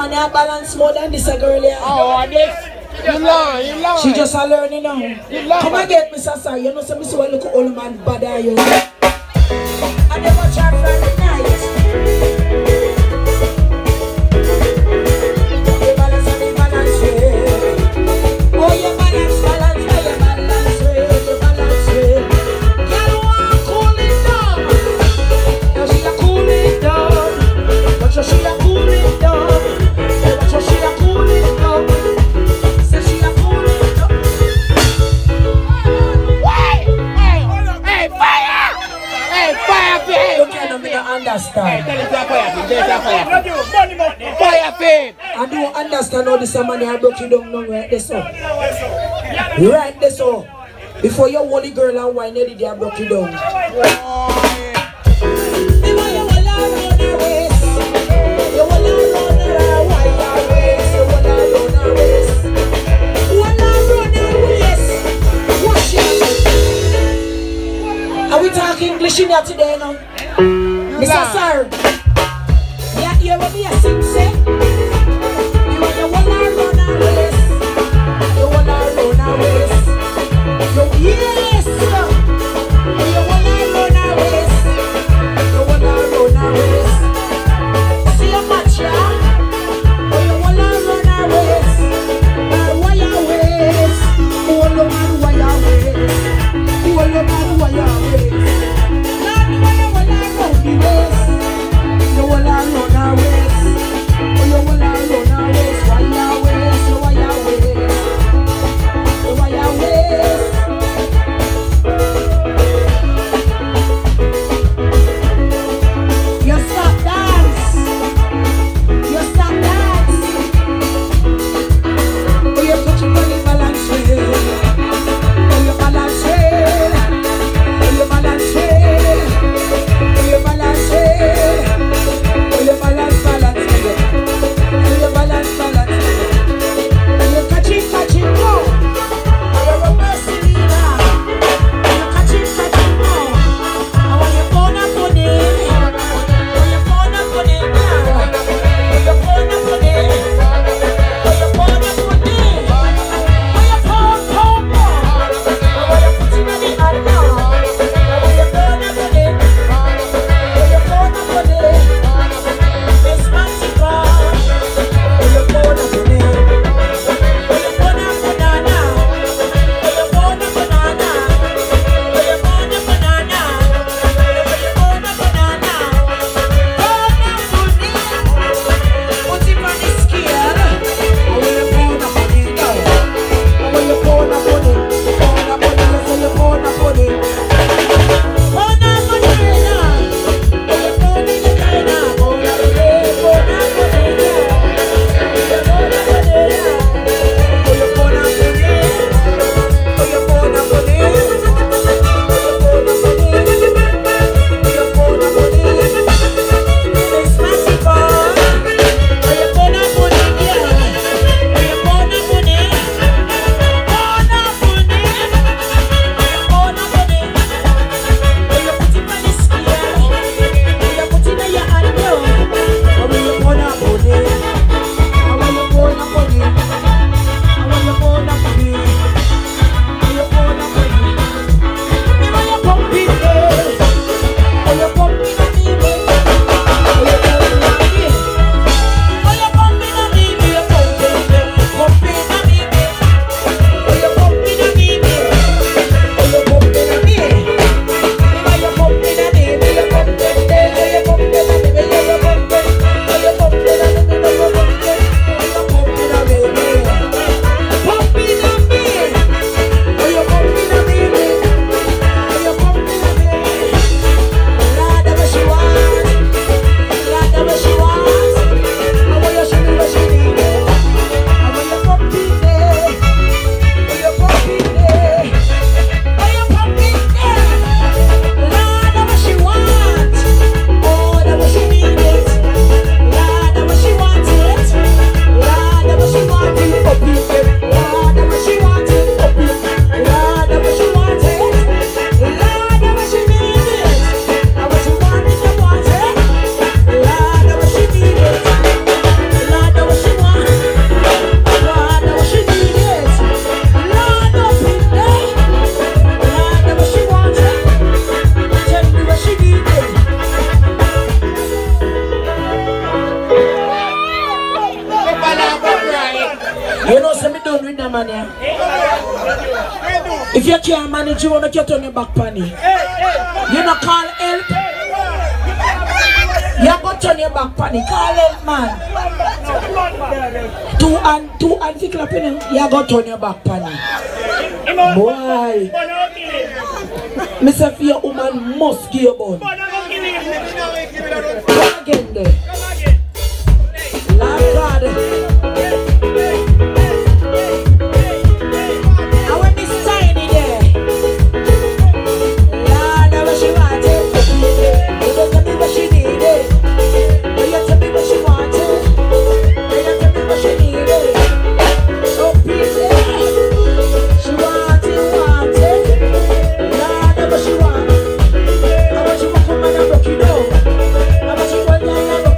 man a balance more than this a girl here. Oh, this. You learn. She just a learning now. Come and get me, Sasa. You know, so me so look old man bad are you. I never try Friday night. You balance and you balance way. Oh, you balance, balance, oh, you balance way, you balance way. Girl want cool it down. Now she a cool it down. But she a cool it down. But she a cool it down. Say she a cool it down. Hey, fire! Hey, fire, babe! You can't understand. Fire, babe! I don't understand how this man here broke you down now right this up. Right this up. Before your holy girl and wine, they broke you down. Are we talking English in here today now? Mr. Sir, yeah, you hear me a sing say? You wanna run a race. You wanna run a race. Yes, sir. You wanna run a race. You wanna run a race. See a match, yeah? You wanna run a race. Wire waist. Oh, no man, wire waist. Oh, no man, wire waist. You wanna run a race. You wanna a man here. If you can't manage, you want to turn your back on it. You not call help. You go turn your back on it. Call help, man. Two and fi clapping. You go turn your back on it. Boy. Mr. For your woman must give you bone. Come again there. Lord God. I want Miss Tiny there. Lord, what she wanted. You don't tell me what she needed. You tell me what she wanted. You tell me what she needed. So please, she wanted. Lord, what she wanted. I want you to come and rock it down. I want you to rock it down.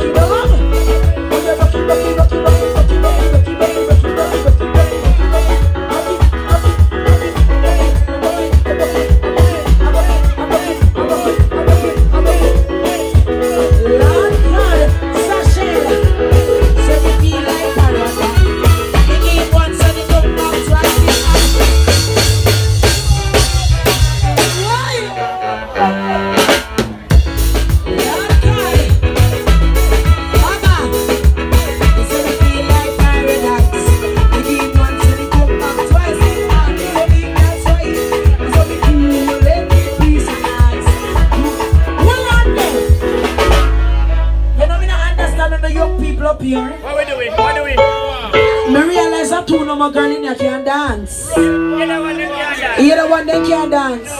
My girl in here can dance. Either one they can dance.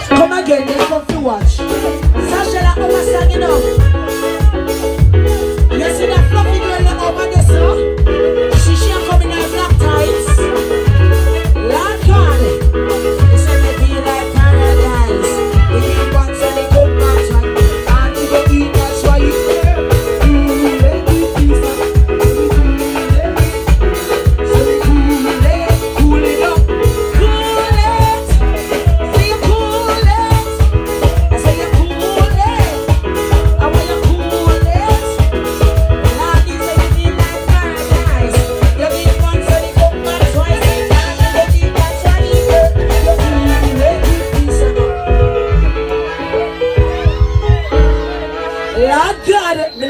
Come again, they come to watch. Sasha, that over song, you know. You see that fluffy girl over there, so? She coming in black tights. Lord God, it's a be like paradise. They eat once and they come back twice. And they go eat that's why you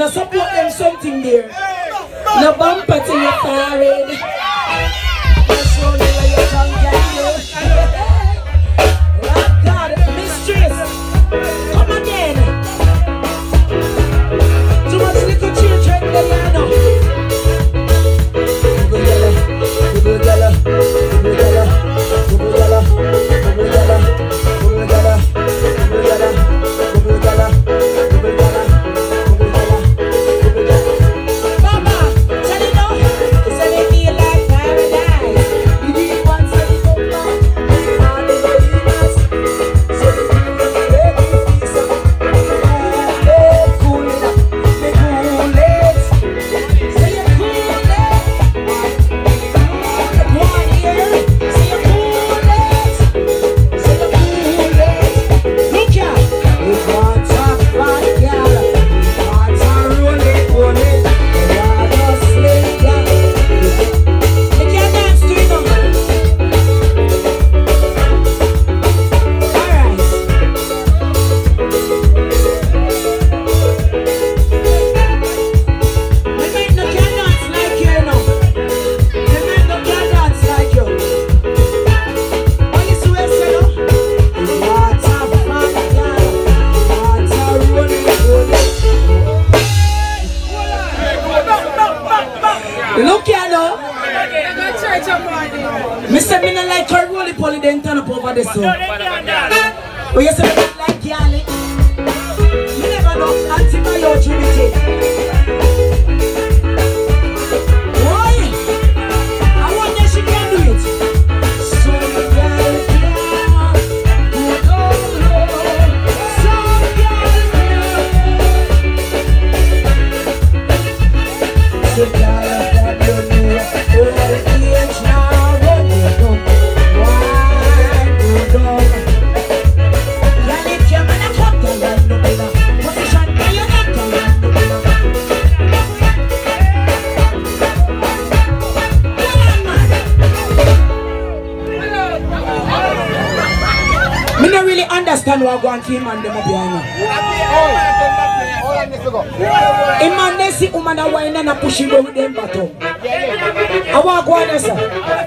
support them something there. No bumper to your forehead. That's what you tongue can do. Lord God, mistress, come again. Too much little children there, you know. Mr. Mina like her roly poly then turn up over the sun. But you say like Yali. You never know until my your trinity. Why? I wonder she can do it. So girl so girl Me don't really understand what going to him and them up here now. Him and they see woman a wine and a push him with them bottom. I want to go on there, sir.